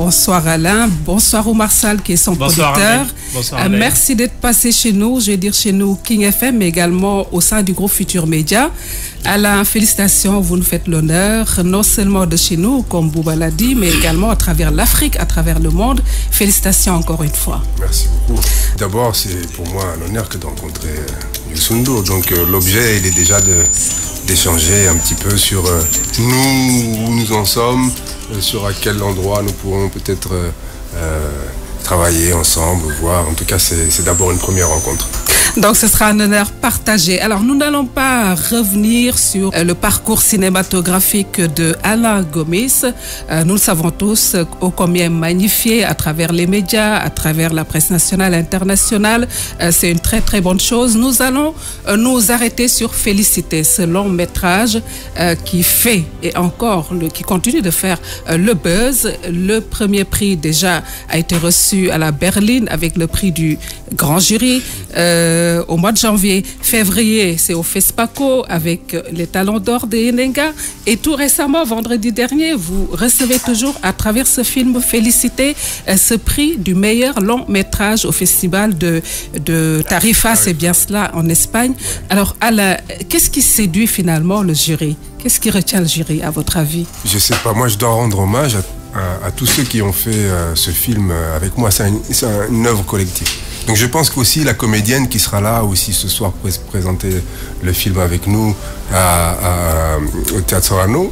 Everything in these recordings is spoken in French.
Bonsoir Alain, bonsoir Oumar Sall qui est son producteur. Bonsoir merci d'être passé chez nous, je vais dire chez nous King FM, mais également au sein du groupe Futur Média. Alain, félicitations, vous nous faites l'honneur, non seulement de chez nous, comme Bouba l'a dit, mais également à travers l'Afrique, à travers le monde. Félicitations encore une fois. Merci beaucoup. D'abord, c'est pour moi un honneur que de rencontrer Youssou N'Dour. Donc l'objet, il est déjà d'échanger un petit peu sur nous, où nous en sommes, sur à quel endroit nous pourrons peut-être travailler ensemble, voir. En tout cas, c'est d'abord une première rencontre. Donc ce sera un honneur partagé. Alors nous n'allons pas revenir sur le parcours cinématographique de Alain Gomis. Nous le savons tous, ô combien magnifié à travers les médias, à travers la presse nationale et internationale. C'est une très très bonne chose. Nous allons nous arrêter sur Félicité, ce long métrage qui fait et encore qui continue de faire le buzz. Le premier prix déjà a été reçu à la Berline avec le prix du grand jury. Au mois de janvier, février, c'est au FESPACO avec les Talons d'Or de Enenga. Et tout récemment, vendredi dernier, vous recevez toujours à travers ce film Félicité ce prix du meilleur long métrage au festival de Tarifa, c'est bien cela, en Espagne. Alors Alain, qu'est-ce qui séduit finalement le jury? Qu'est-ce qui retient le jury à votre avis? Je sais pas, moi je dois rendre hommage à tous ceux qui ont fait ce film avec moi. C'est une œuvre collective. Donc je pense qu'aussi la comédienne qui sera là aussi ce soir pour présenter le film avec nous au Théâtre Sorano,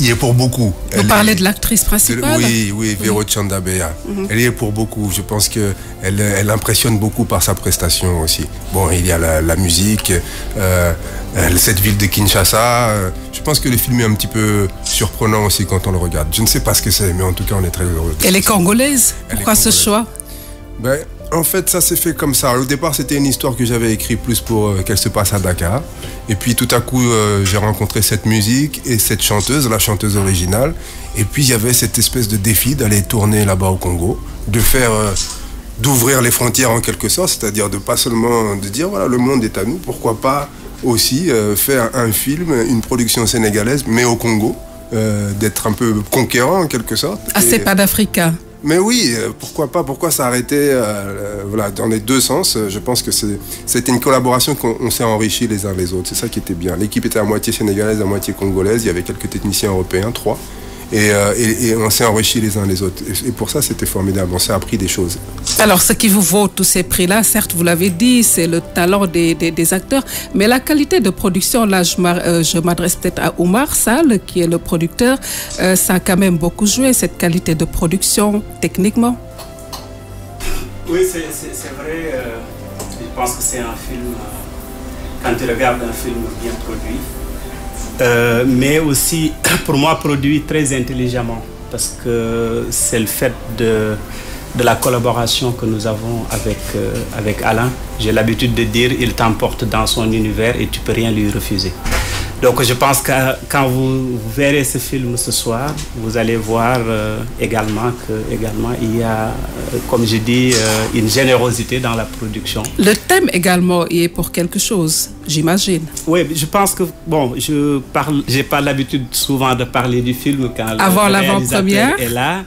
y est pour beaucoup. Vous parlez de l'actrice principale? Oui, Vero Tchandabea. Elle y est pour beaucoup. Je pense qu'elle impressionne beaucoup par sa prestation aussi. Bon, il y a la musique, cette ville de Kinshasa. Je pense que le film est un petit peu surprenant aussi quand on le regarde. Je ne sais pas ce que c'est, mais en tout cas on est très heureux. Elle est congolaise. Pourquoi ce choix? En fait, ça s'est fait comme ça. Au départ, c'était une histoire que j'avais écrite plus pour qu'elle se passe à Dakar. Et puis, tout à coup, j'ai rencontré cette musique et cette chanteuse, la chanteuse originale. Et puis, il y avait cette espèce de défi d'aller tourner là-bas au Congo, d'ouvrir les frontières en quelque sorte, c'est-à-dire de pas seulement de dire, voilà, le monde est à nous, pourquoi pas aussi faire un film, une production sénégalaise, mais au Congo, d'être un peu conquérant en quelque sorte. Ah, c'est pas d'Africa. Mais oui, pourquoi pas? Pourquoi s'arrêter voilà, dans les deux sens? Je pense que c'était une collaboration qu'on s'est enrichis les uns les autres. C'est ça qui était bien. L'équipe était à moitié sénégalaise, à moitié congolaise. Il y avait quelques techniciens européens, 3. Et on s'est enrichis les uns les autres. Et pour ça, c'était formidable. On s'est appris des choses. Alors, ce qui vous vaut tous ces prix-là, certes, vous l'avez dit, c'est le talent des acteurs. Mais la qualité de production, là, je m'adresse peut-être à Oumar Sall, qui est le producteur. Ça a quand même beaucoup joué, cette qualité de production, techniquement. Oui, c'est vrai. Je pense que c'est un film, quand tu regardes un film bien produit, mais aussi pour moi produit très intelligemment, parce que c'est le fait de la collaboration que nous avons avec Alain. J'ai l'habitude de dire, il t'emporte dans son univers et tu peux rien lui refuser. Donc je pense que quand vous verrez ce film ce soir, vous allez voir également il y a, comme je dis, une générosité dans la production. Le thème également y est pour quelque chose, j'imagine. Oui, je pense que, bon, j'ai pas l'habitude souvent de parler du film quand avant le réalisateur l'avant-première est là,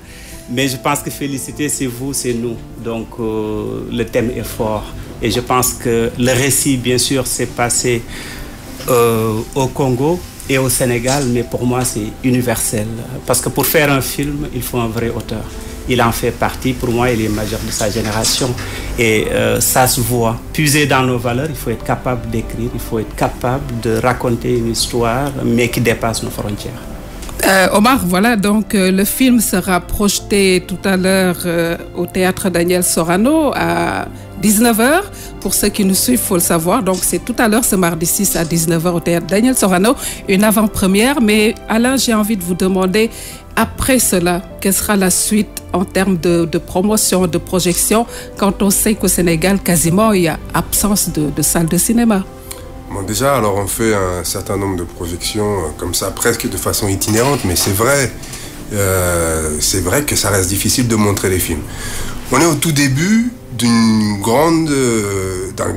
mais je pense que Félicité, c'est vous, c'est nous. Donc le thème est fort. Et je pense que le récit, bien sûr, s'est passé au Congo et au Sénégal, mais pour moi c'est universel, parce que pour faire un film il faut un vrai auteur. Il en fait partie, pour moi il est majeur de sa génération et ça se voit. Puiser dans nos valeurs, il faut être capable d'écrire, il faut être capable de raconter une histoire mais qui dépasse nos frontières. Omar, voilà, donc le film sera projeté tout à l'heure au Théâtre Daniel Sorano à 19h. Pour ceux qui nous suivent, il faut le savoir. Donc c'est tout à l'heure, ce mardi 6 à 19h au Théâtre Daniel Sorano, une avant-première. Mais Alain, j'ai envie de vous demander, après cela, quelle sera la suite en termes de promotion, de projection, quand on sait qu'au Sénégal, quasiment, il y a absence de salles de cinéma? Bon, déjà, alors on fait un certain nombre de projections comme ça, presque de façon itinérante, mais c'est vrai que ça reste difficile de montrer les films. On est au tout début d'un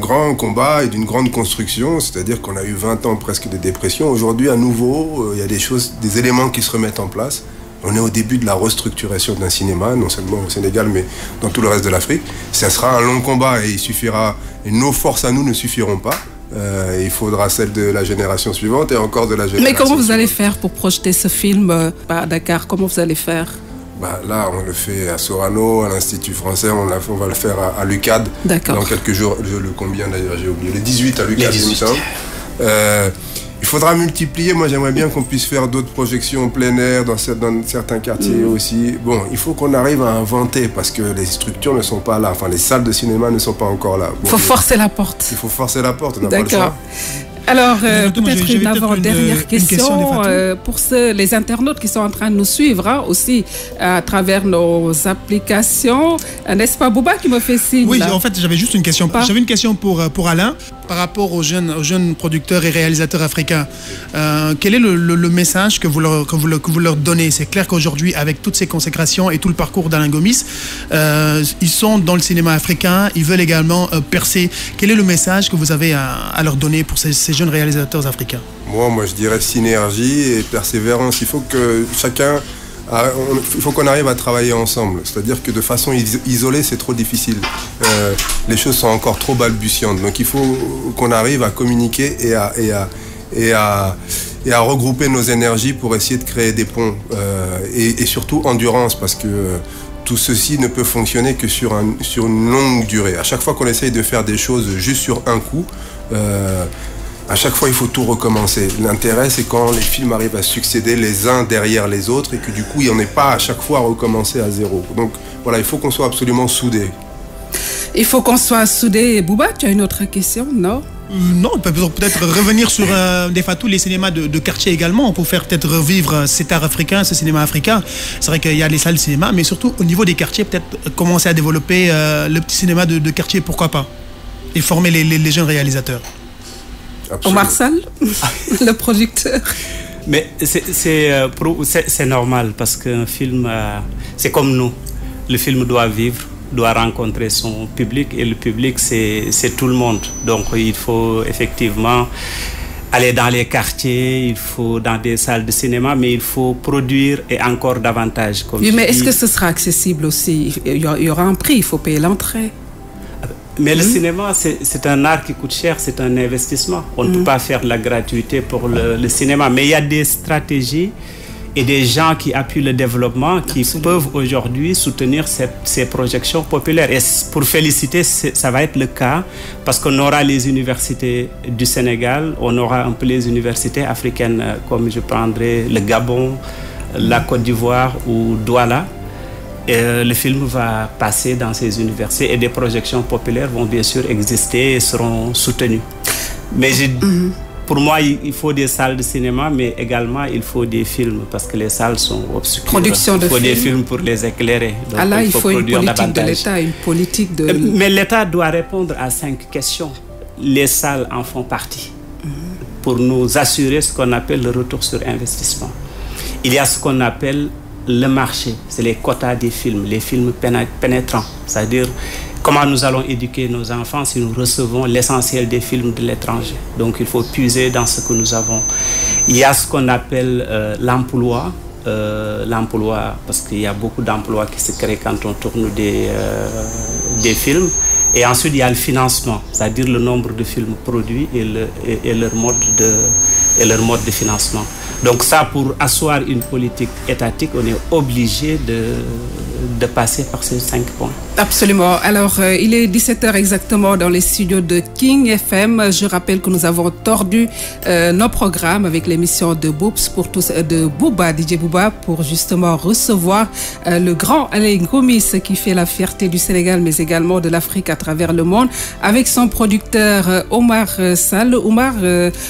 grand combat et d'une grande construction, c'est-à-dire qu'on a eu 20 ans presque de dépression. Aujourd'hui, à nouveau, il y a des éléments qui se remettent en place. On est au début de la restructuration d'un cinéma, non seulement au Sénégal, mais dans tout le reste de l'Afrique. Ça sera un long combat et nos forces à nous ne suffiront pas. Il faudra celle de la génération suivante et encore de la génération suivante. Mais comment vous suivante. allez faire pour projeter ce film à Dakar? Comment vous allez faire? Là, on le fait à Sorano, à l'Institut français, on va le faire à l'UCAD. D'accord. Dans quelques jours, le combien d'ailleurs, j'ai oublié, le 18 à l'UCAD, il me semble. Il faudra multiplier. Moi, j'aimerais bien qu'on puisse faire d'autres projections en plein air dans certains quartiers aussi. Bon, il faut qu'on arrive à inventer parce que les structures ne sont pas là. Enfin, les salles de cinéma ne sont pas encore là. Il faut forcer la porte. Il faut forcer la porte, on n'a pas le choix. D'accord. Alors, peut-être une avant-dernière question pour les internautes qui sont en train de nous suivre aussi à travers nos applications. N'est-ce pas Bouba qui me fait signe? Oui, en fait, j'avais juste une question. J'avais une question pour Alain par rapport aux jeunes producteurs et réalisateurs africains. Quel est le message que vous leur donnez? C'est clair qu'aujourd'hui, avec toutes ces consécrations et tout le parcours d'Alain Gomis, ils sont dans le cinéma africain, ils veulent également percer. Quel est le message que vous avez à leur donner pour ces jeunes réalisateurs africains? Moi, je dirais synergie et persévérance. Il faut que il faut qu'on arrive à travailler ensemble. C'est-à-dire que de façon isolée, c'est trop difficile. Les choses sont encore trop balbutiantes. Donc il faut qu'on arrive à communiquer et à regrouper nos énergies pour essayer de créer des ponts. Et surtout endurance, parce que tout ceci ne peut fonctionner que sur une longue durée. À chaque fois qu'on essaye de faire des choses juste sur un coup, à chaque fois, il faut tout recommencer. L'intérêt, c'est quand les films arrivent à succéder les uns derrière les autres et que du coup, il n'y en ait pas à chaque fois à recommencer à zéro. Donc voilà, il faut qu'on soit absolument soudés. Il faut qu'on soit soudés. Bouba, tu as une autre question, non? Non, on peut peut-être revenir sur des fois tous les cinémas de quartier également pour faire peut-être revivre cet art africain, ce cinéma africain. C'est vrai qu'il y a les salles de cinéma, mais surtout au niveau des quartiers, peut-être commencer à développer le petit cinéma de quartier, pourquoi pas, et former les jeunes réalisateurs. Absolument. Omar Sall, le producteur. Mais c'est normal parce qu'un film, c'est comme nous. Le film doit vivre, doit rencontrer son public et le public, c'est tout le monde. Donc il faut effectivement aller dans les quartiers, il faut dans des salles de cinéma, mais il faut produire et encore davantage. Comme oui, mais est-ce que ce sera accessible aussi? Il y aura un prix, il faut payer l'entrée. Mais le cinéma, c'est un art qui coûte cher, c'est un investissement. On ne peut pas faire de la gratuité pour le cinéma. Mais il y a des stratégies et des gens qui appuient le développement qui peuvent aujourd'hui soutenir ces projections populaires. Et pour féliciter, ça va être le cas parce qu'on aura les universités du Sénégal, on aura un peu les universités africaines, comme je prendrai le Gabon, la Côte d'Ivoire ou Douala. Et le film va passer dans ces universités et des projections populaires vont bien sûr exister et seront soutenues. Mais pour moi, il faut des salles de cinéma, mais également il faut des films parce que les salles sont obscures. Production de il faut films. des films pour les éclairer. Donc, là, il faut une politique davantage de l'État, une politique de... Mais l'État doit répondre à 5 questions. Les salles en font partie pour nous assurer ce qu'on appelle le retour sur investissement. Il y a ce qu'on appelle le marché, c'est les quotas des films, les films pénétrants. C'est-à-dire comment nous allons éduquer nos enfants si nous recevons l'essentiel des films de l'étranger. Donc il faut puiser dans ce que nous avons. Il y a ce qu'on appelle l'emploi. L'emploi, parce qu'il y a beaucoup d'emplois qui se créent quand on tourne des films. Et ensuite, il y a le financement, c'est-à-dire le nombre de films produits et leur mode de financement. Donc ça, pour asseoir une politique étatique, on est obligé de passer par ces 5 points. Absolument. Alors, il est 17h exactement dans les studios de King FM. Je rappelle que nous avons tordu nos programmes avec l'émission de Boops de Bouba, DJ Bouba, pour justement recevoir le grand Alain Gomis qui fait la fierté du Sénégal, mais également de l'Afrique à travers le monde, avec son producteur Omar Sall. Omar,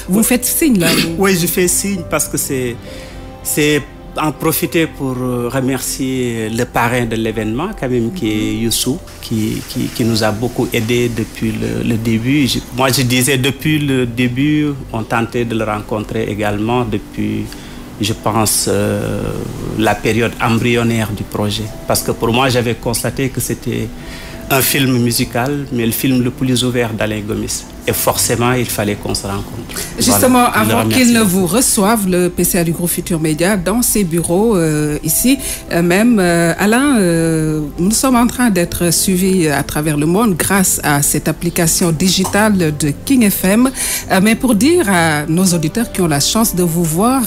vous me faites signe là. Oui, je fais signe parce que c'est en profiter pour remercier le parrain de l'événement, quand même, qui est Youssou, qui nous a beaucoup aidés depuis le début. Moi, je disais depuis le début, on tentait de le rencontrer également depuis, je pense, la période embryonnaire du projet. Parce que pour moi, j'avais constaté que c'était un film musical, mais le film le plus ouvert d'Alain Gomis. Et forcément, il fallait qu'on se rencontre. Justement, voilà, avant qu'il ne vous reçoive, le PCA du groupe Futur Média, dans ses bureaux, ici, même, Alain, nous sommes en train d'être suivis à travers le monde grâce à cette application digitale de King FM. Mais pour dire à nos auditeurs qui ont la chance de vous voir,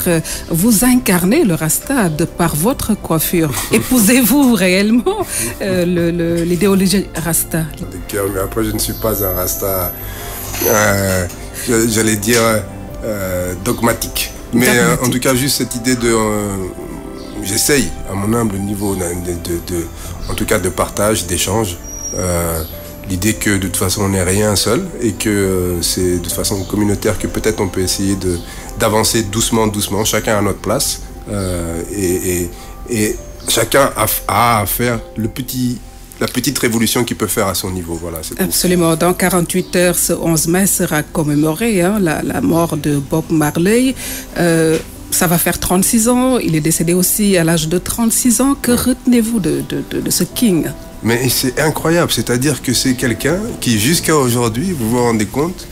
vous incarnez le Rasta de par votre coiffure. Épousez-vous réellement l'idéologie Rasta? De cœur, mais après, je ne suis pas un Rasta... j'allais dire dogmatique, mais en tout cas juste cette idée de j'essaye à mon humble niveau en tout cas de partage, d'échange, l'idée que de toute façon on n'est rien seul et que c'est de toute façon communautaire que peut-être on peut essayer d'avancer doucement, chacun à notre place, et chacun a à faire la petite révolution qu'il peut faire à son niveau. Voilà, absolument. Dans 48 heures, ce 11 mai sera commémoré, la mort de Bob Marley. Ça va faire 36 ans. Il est décédé aussi à l'âge de 36 ans. Que retenez-vous de ce King? Mais c'est incroyable. C'est-à-dire que c'est quelqu'un qui, jusqu'à aujourd'hui, vous vous rendez compte,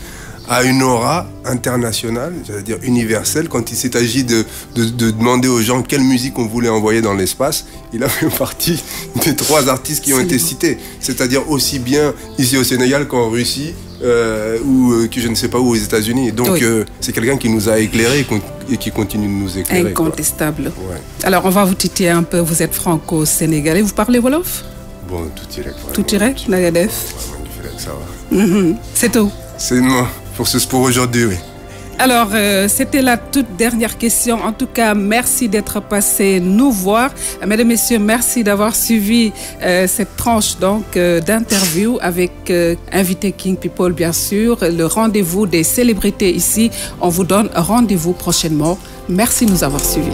a une aura internationale, c'est-à-dire universelle. Quand il s'est agi de demander aux gens quelle musique on voulait envoyer dans l'espace, il a fait partie des 3 artistes qui ont été cités. C'est-à-dire aussi bien ici au Sénégal qu'en Russie, ou que je ne sais pas où aux États-Unis. Donc oui. C'est quelqu'un qui nous a éclairés et qui continue de nous éclairer. Incontestable. Ouais. Alors on va vous titiller un peu. Vous êtes franco-sénégalais. Vous parlez wolof? Bon, tout direct. Tout direct, Nagadef. Ça va. C'est tout. C'est moi. Pour aujourd'hui, oui. Alors, c'était la toute dernière question. En tout cas, merci d'être passé nous voir. Mesdames, Messieurs, merci d'avoir suivi cette tranche d'interview avec invité King People, bien sûr. Le rendez-vous des célébrités ici. On vous donne rendez-vous prochainement. Merci de nous avoir suivis.